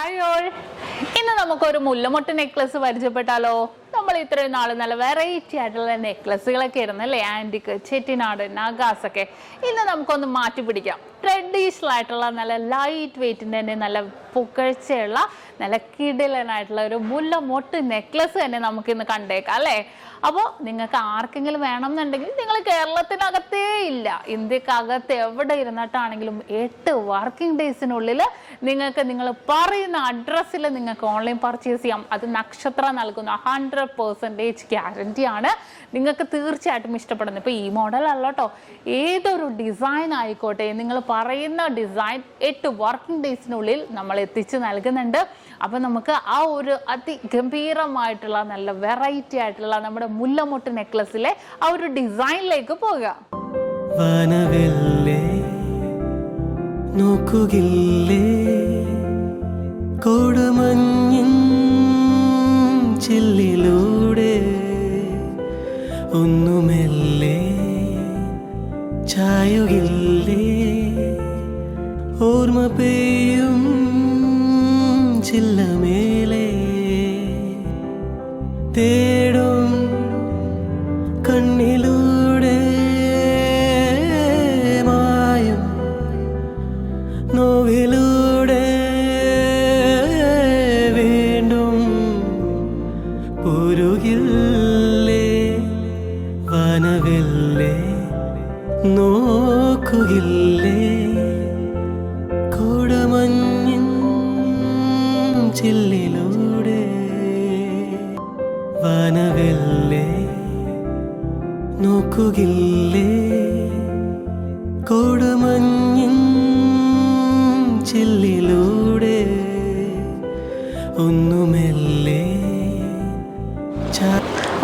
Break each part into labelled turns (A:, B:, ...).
A: Hi all, ഇന്ന് നമുക്കൊരു മുല്ലമൊട്ട് necklace പരിചയപ്പെട്ടാലോ. നമ്മൾ ഇത്രയും നാൾ നല്ല വെറൈറ്റി ആയിട്ടുള്ള നെക്ലസുകളൊക്കെ ആയിരുന്നു അല്ലേ, ആൻറ്റിക്ക്, ചെട്ടിനാട്, നഗാസ് ഒക്കെ. ഇന്ന് നമുക്കൊന്ന് മാറ്റി പിടിക്കാം. ട്രഡീഷണൽ ആയിട്ടുള്ള നല്ല ലൈറ്റ് വെയിറ്റിൻ്റെ തന്നെ നല്ല പുകഴ്ചയുള്ള നല്ല കിടിലനായിട്ടുള്ള ഒരു മുല്ലമൊട്ട് നെക്ലസ് തന്നെ നമുക്കിന്ന് കണ്ടേക്കാം അല്ലേ. അപ്പോൾ നിങ്ങൾക്ക് ആർക്കെങ്കിലും വേണമെന്നുണ്ടെങ്കിൽ നിങ്ങൾ കേരളത്തിനകത്തേ ഇല്ല, ഇന്ത്യക്കകത്ത് എവിടെ ഇരുന്നിട്ടാണെങ്കിലും 8 വർക്കിംഗ് ഡേയ്സിനുള്ളിൽ നിങ്ങൾക്ക് നിങ്ങൾ പറയുന്ന അഡ്രസ്സിൽ നിങ്ങൾക്ക് ഓൺലൈൻ പർച്ചേസ് ചെയ്യാം. അത് നക്ഷത്ര നൽകുന്ന 100% ഗ്യാരണ്ടി ആണ്. നിങ്ങൾക്ക് തീർച്ചയായിട്ടും ഇഷ്ടപ്പെടുന്നത്. ഇപ്പോൾ ഈ മോഡൽ അല്ല കേട്ടോ, ഏതൊരു ഡിസൈൻ ആയിക്കോട്ടെ, നിങ്ങൾ പറയുന്ന ഡിസൈൻ 8 വർക്കിംഗ് ഡേയ്സിനുള്ളിൽ നമ്മൾ എത്തിച്ച് നൽകുന്നുണ്ട്. അപ്പം നമുക്ക് ആ ഒരു അതിഗംഭീരമായിട്ടുള്ള നല്ല വെറൈറ്റി ആയിട്ടുള്ള നമ്മുടെ മുല്ലമൊട്ട് നെക്ലസിലെ ആ ഒരു ഡിസൈനിലേക്ക് പോകാം.
B: നോക്കുകില്ലേ കോടമഞ്ഞിൻ ചില്ലിലൂടെ ഒന്നുമെല്ലേ ചായുകില്ലേ ഓർമ്മ പെയ്യും ചില്ലമേലെ തേടും കണ്ണിലൂടെ മായും നോവിലൂടെ വീണ്ടും പൊരുകില്ലേ വനവില്ലേ നോക്കുകില്ലേ കോടമഞ്ഞിൻ ചില്ലിലൂടെ വനവില്ലേ നോക്കുകില്ലേ കോടമഞ്ഞിൻ ചില്ലിലൂടെ ഒന്നുമെല്ലേ.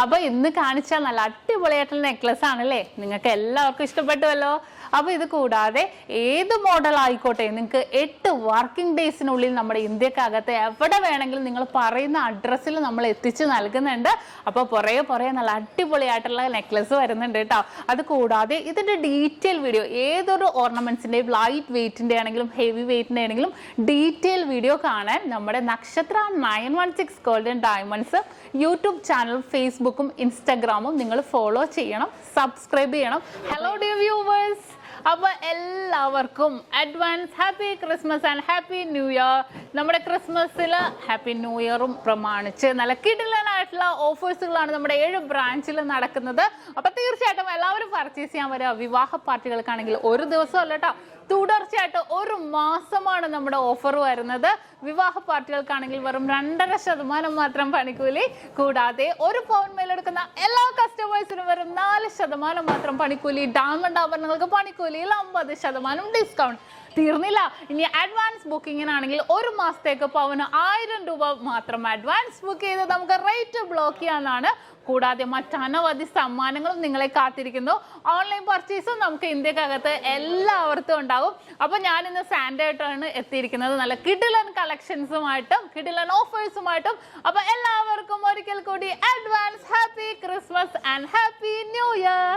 A: അപ്പൊ ഇന്ന് കാണിച്ച നല്ല അടിപൊളിയായിട്ടുള്ള നെക്ലസ് ആണല്ലേ, നിങ്ങൾക്ക് എല്ലാവർക്കും ഇഷ്ടപ്പെട്ടുവല്ലോ. അപ്പൊ ഇത് കൂടാതെ ഏത് മോഡൽ ആയിക്കോട്ടെ, നിങ്ങൾക്ക് 8 വർക്കിംഗ് ഡേയ്സിനുള്ളിൽ നമ്മുടെ ഇന്ത്യക്കകത്ത് എവിടെ വേണമെങ്കിലും നിങ്ങൾ പറയുന്ന അഡ്രസ്സിൽ നമ്മൾ എത്തിച്ച് നൽകുന്നുണ്ട്. അപ്പോൾ പുറകെ നല്ല അടിപൊളിയായിട്ടുള്ള നെക്ലസ് വരുന്നുണ്ട് കേട്ടോ. അത് കൂടാതെ ഇതിന്റെ ഡീറ്റെയിൽ വീഡിയോ, ഏതൊരു ഓർണമെന്റ്സിന്റെയും ലൈറ്റ് വെയിറ്റിന്റെ ആണെങ്കിലും ഹെവി വെയിറ്റിന്റെ ആണെങ്കിലും ഡീറ്റെയിൽ വീഡിയോ കാണാൻ നമ്മുടെ നക്ഷത്ര 916 ഗോൾഡൻ ഡയമണ്ട്സ് യൂട്യൂബ് ചാനൽ, ഫേസ്ബുക്കും ഇൻസ്റ്റാഗ്രാമും നിങ്ങൾ ഫോളോ ചെയ്യണം, സബ്സ്ക്രൈബ് ചെയ്യണം. ഹലോ ഡിയർ വ്യൂവേഴ്സ്, അപ്പോൾ എല്ലാവർക്കും advance happy Christmas and happy new year. നമ്മുടെ ക്രിസ്മസിൽ ഹാപ്പി ന്യൂ ഇയറും പ്രമാണിച്ച് നല്ല കിടിലനായിട്ടുള്ള ഓഫേഴ്സുകളാണ് നമ്മുടെ 7 ബ്രാഞ്ചിൽ നടക്കുന്നത്. അപ്പോൾ തീർച്ചയായിട്ടും എല്ലാവരും പർച്ചേസ് ചെയ്യാൻ വരിക. വിവാഹ പാർട്ടികൾക്കാണെങ്കിൽ ഒരു ദിവസം അല്ല കേട്ടോ, തുടർച്ചയായിട്ട് 1 മാസമാണ് നമ്മുടെ ഓഫർ വരുന്നത്. വിവാഹ പാർട്ടികൾക്കാണെങ്കിൽ വെറും 2.5% മാത്രം പണിക്കൂലി. കൂടാതെ 1 പൗണ്ട് മേലെടുക്കുന്ന എല്ലാ കസ്റ്റമേഴ്സിനും വെറും 4% മാത്രം പണിക്കൂലി. ഡയമണ്ട് ആഭരണങ്ങൾക്ക് പണിക്കൂലിയിൽ 50% ഡിസ്കൗണ്ട്. തീർന്നില്ല, ഇനി അഡ്വാൻസ് ബുക്കിങ്ങിനാണെങ്കിൽ 1 മാസത്തേക്ക് പവന് 1000 രൂപ മാത്രം അഡ്വാൻസ് ബുക്ക് ചെയ്ത് നമുക്ക് റേറ്റ് ബ്ലോക്ക് ചെയ്യാനാണ്. കൂടാതെ മറ്റനവധി സമ്മാനങ്ങളും നിങ്ങളെ കാത്തിരിക്കുന്നു. ഓൺലൈൻ പർച്ചേസും നമുക്ക് ഇന്ത്യക്കകത്ത് എല്ലാവർക്കും ഉണ്ടാകും. അപ്പോൾ ഞാനിന്ന് സാൻഡായിട്ടാണ് എത്തിയിരിക്കുന്നത്, നല്ല കിടിലൻ കളക്ഷൻസുമായിട്ടും കിടിലൻ ഓഫേഴ്സുമായിട്ടും. അപ്പോൾ എല്ലാവർക്കും ഒരിക്കൽ കൂടി advance happy Christmas and happy new year.